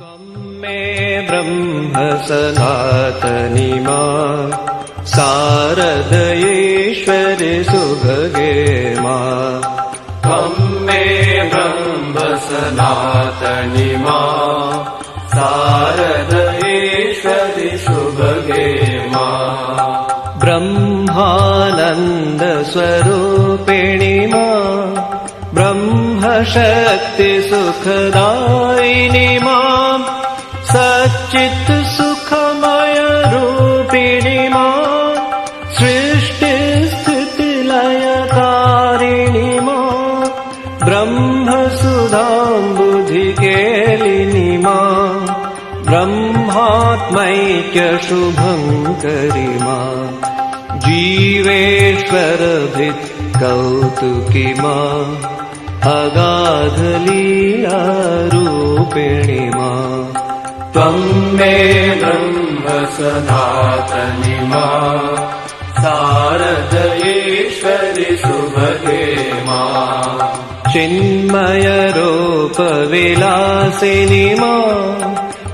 त्वं मे ब्रह्म सनातनी मां शारदयेश्वरि सुभगे मां। त्वं मे ब्रह्म सनातनी मां शारदयेश्वरि सुभगे मां। ब्रह्मानन्द स्वरूपिणी मां ब्रह्मशक्ति सुखदायिनी मां सच्चित् सुखमय रूपिणी मां सृष्टि स्थिति लयकारिणी मां ब्रह्मसुधाम्बुधिकेलिनी मां ब्रह्मात्मैक्य शुभङ्करि मां जीवेश्वरभित् कौतुकी मां अगाधलीलारूपिणी मां। त्वं मे ब्रह्म सनातनी मां शारदयेश्वरि सुभगे मां। चिन्मयरूपविलासिनी मां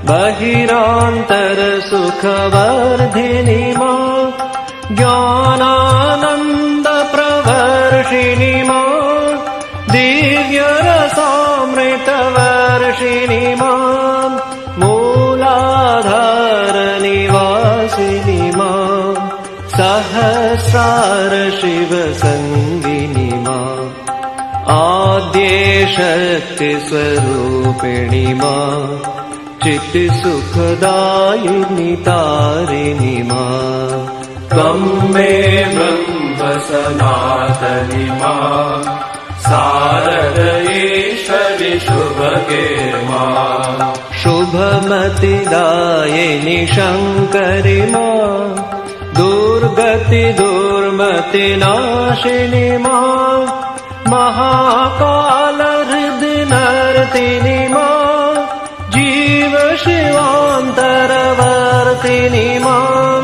बहिरान्तरसुखवर्धिनी मां ज्ञानानन्दप्रवर्षिणी मां दिव्यरसामृतवर्षिणी मां मूलाधारनिवासिनी मां सहस्रार शिवसङ्गिनी मां आद्यशक्तिस्वरूपिणी मां चित्सुखदायिनी तारिणी मां। त्वं मे ब्रह्म सनातनी मां शारदयेश्वरि शुभगे मां। शुभमतिदायिनी शङ्करि मां दुर्गति दुर्मतिनाशिनी मां महाकालहृदिनर्तिनी मां जीव शिवान्तरवर्तिनी मां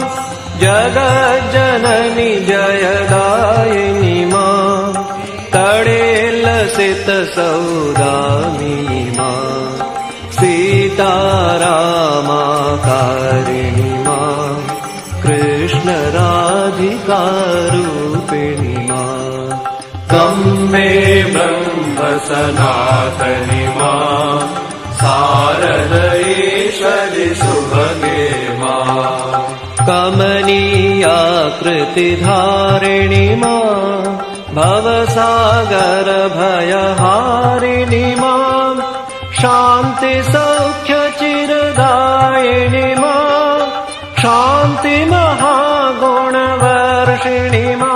जगज्जननी जयदायिनी मां तडेलसितसौदामिनी मां सीतारामाकारिणी मां कृष्णराधिकारूपिणी मां। त्वं मे ब्रह्म सनातनी मां शारदयेश्वरि सुभगे मां। कमनीयाकृतिधारिणी मां भवसागरभयहारिणी मां शान्तिसौख्यचिरदायिनी मां शान्तिमहागुणवर्षिणी मां